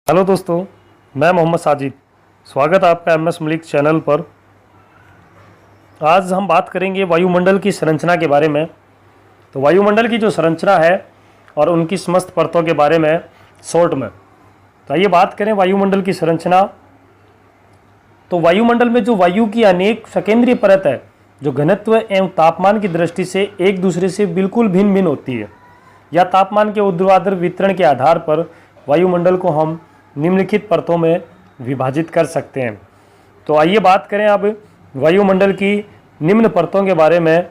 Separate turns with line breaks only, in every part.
Hello दोस्तों, मैं मोहम्मद साजिद। स्वागत है आपका MS मलिक चैनल पर। आज हम बात करेंगे वायुमंडल की संरचना के बारे में। तो वायुमंडल की जो संरचना है और उनकी समस्त परतों के बारे में शॉर्ट में। तो आइए बात करें वायुमंडल की संरचना। तो वायुमंडल में जो वायु की अनेक सकेंद्रीय परत है, जो घनत्व एवं तापमान की दृष्टि से एक दूसरे से बिल्कुल भिन्न भिन्न होती है, या तापमान के ऊर्ध्वाधर वितरण के आधार पर वायुमंडल को हम निम्नलिखित परतों में विभाजित कर सकते हैं। तो आइए बात करें अब वायुमंडल की निम्न परतों के बारे में।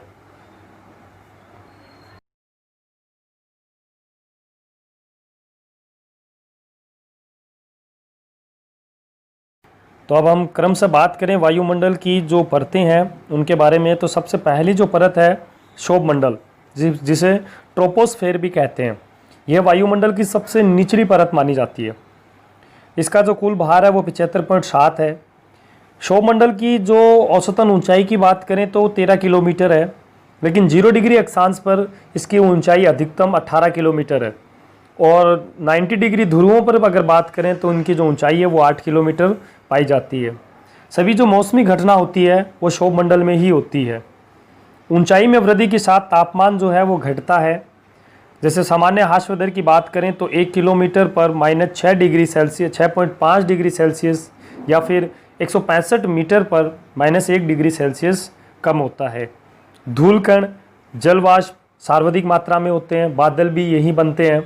तो अब हम क्रम से बात करें वायुमंडल की जो परतें हैं उनके बारे में। तो सबसे पहली जो परत है क्षोभमंडल, जिसे ट्रोपोस्फेयर भी कहते हैं, यह वायुमंडल की सबसे निचली परत मानी जाती है। इसका जो कुल भार है वो 75.7 है। क्षोभमंडल की जो औसतन ऊंचाई की बात करें तो 13 किलोमीटर है, लेकिन 0 डिग्री अक्षांश पर इसकी ऊंचाई अधिकतम 18 किलोमीटर है। और 90 डिग्री ध्रुवों पर अगर बात करें तो उनकी जो ऊंचाई है वो 8 किलोमीटर पाई जाती है। सभी जो मौसमी घटना होती है वो क्षोभमंडल में ही होती है। ऊंचाई में वृद्धि के साथ तापमान जो है वो घटता है। जैसे सामान्य हास्य दर की बात करें तो 1 किलोमीटर पर -6 डिग्री सेल्सियस 6.5 डिग्री सेल्सियस या फिर 165 मीटर पर -1 डिग्री सेल्सियस कम होता है। धूलकण, जलवाष्प सर्वाधिक मात्रा में होते हैं, बादल भी यही बनते हैं।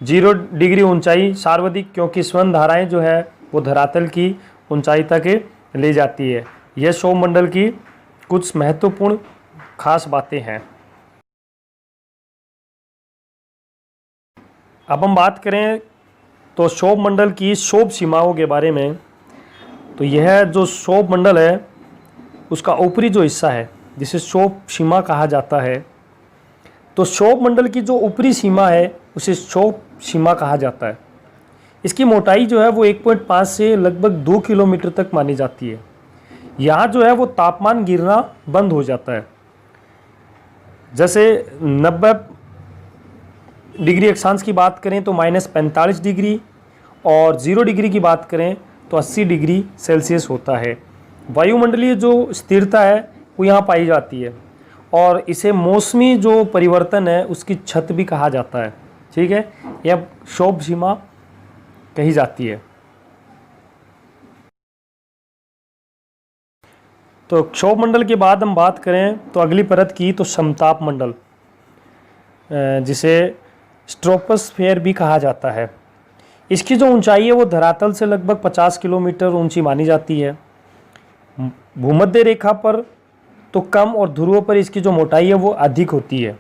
0 डिग्री ऊंचाई सर्वाधिक, क्योंकि स्वर्ण धाराएं जो है वो धरातल की ऊंचाई तक ले जाती है। यह क्षोभमंडल की कुछ महत्वपूर्ण खास बातें हैं। अब हम बात करें तो क्षोभमंडल की क्षोभ सीमाओं के बारे में। तो यह जो क्षोभमंडल है उसका ऊपरी जो हिस्सा है जिसे क्षोभ सीमा कहा जाता है। तो क्षोभमंडल की जो ऊपरी सीमा है उसे क्षोभ सीमा कहा जाता है। इसकी मोटाई जो है वो 1.5 से लगभग 2 किलोमीटर तक मानी जाती है। यहाँ जो है वो तापमान गिरना बंद हो जाता है। जैसे 90 डिग्री अक्षांश की बात करें तो -45 डिग्री, और 0 डिग्री की बात करें तो 80 डिग्री सेल्सियस होता है। वायुमंडलीय जो स्थिरता है वो यहाँ पाई जाती है, और इसे मौसमी जो परिवर्तन है उसकी छत भी कहा जाता है। ठीक है, यह क्षोभ सीमा कही जाती है। तो क्षोभमंडल के बाद हम बात करें तो अगली परत की, तो समताप मंडल, जिसे स्ट्रोपोस्फेयर भी कहा जाता है। इसकी जो ऊंचाई है वो धरातल से लगभग 50 किलोमीटर ऊंची मानी जाती है। भूमध्य रेखा पर तो कम और ध्रुवों पर इसकी जो मोटाई है वो अधिक होती है।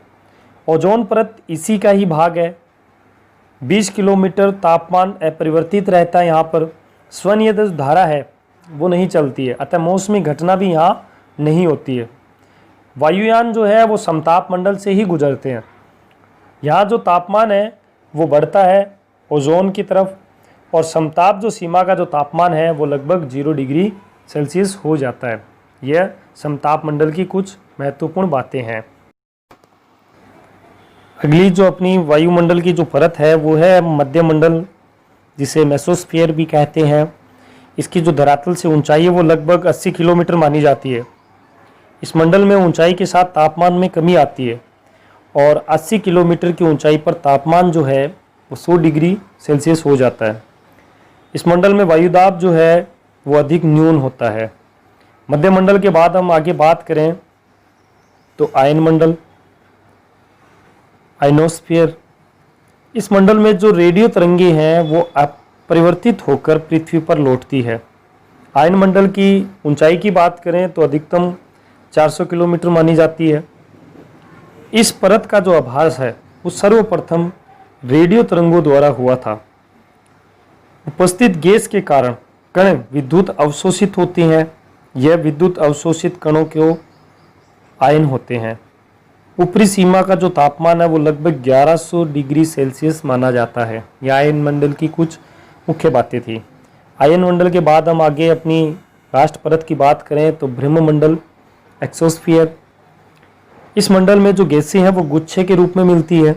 ओजोन परत इसी का ही भाग है। 20 किलोमीटर तापमान अपरिवर्तित रहता है यहाँ पर। स्वर्ण जो धारा है वो नहीं चलती है, अतः मौसमी घटना भी यहाँ नहीं होती है। वायुयान जो है वो समताप मंडल से ही गुजरते हैं। यहाँ जो तापमान है वो बढ़ता है ओजोन की तरफ, और समताप जो सीमा का जो तापमान है वो लगभग 0 डिग्री सेल्सियस हो जाता है। यह समताप मंडल की कुछ महत्वपूर्ण बातें हैं। अगली जो अपनी वायुमंडल की जो परत है वो है मध्यमंडल, जिसे मेसोस्फीयर भी कहते हैं। इसकी जो धरातल से ऊंचाई है वो लगभग 80 किलोमीटर मानी जाती है। इस मंडल में ऊंचाई के साथ तापमान में कमी आती है, और 80 किलोमीटर की ऊंचाई पर तापमान जो है वो 100 डिग्री सेल्सियस हो जाता है। इस मंडल में वायुदाब जो है वो अधिक न्यून होता है। मध्यमंडल के बाद हम आगे बात करें तो आयनमंडल, आयनोस्फीयर। इस मंडल में जो रेडियो तरंगे हैं वो अपरिवर्तित होकर पृथ्वी पर लौटती है। आयनमंडल की ऊंचाई की बात करें तो अधिकतम 400 किलोमीटर मानी जाती है। इस परत का जो आभास है वो सर्वप्रथम रेडियो तरंगों द्वारा हुआ था। उपस्थित गैस के कारण कण विद्युत अवशोषित होते हैं। यह विद्युत अवशोषित कणों को आयन होते हैं। ऊपरी सीमा का जो तापमान है वो लगभग 1100 डिग्री सेल्सियस माना जाता है। यह आयन मंडल की कुछ मुख्य बातें थी। आयन मंडल के बाद हम आगे अपनी राष्ट्र परत की बात करें तो ब्रह्ममंडल, एक्सोस्फीयर। इस मंडल में जो गैसें हैं वो गुच्छे के रूप में मिलती है,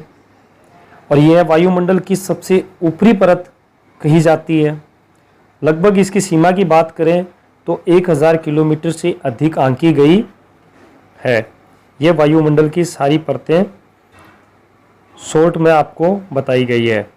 और यह वायुमंडल की सबसे ऊपरी परत कही जाती है। लगभग इसकी सीमा की बात करें तो 1000 किलोमीटर से अधिक आंकी गई है। यह वायुमंडल की सारी परतें शॉर्ट में आपको बताई गई है।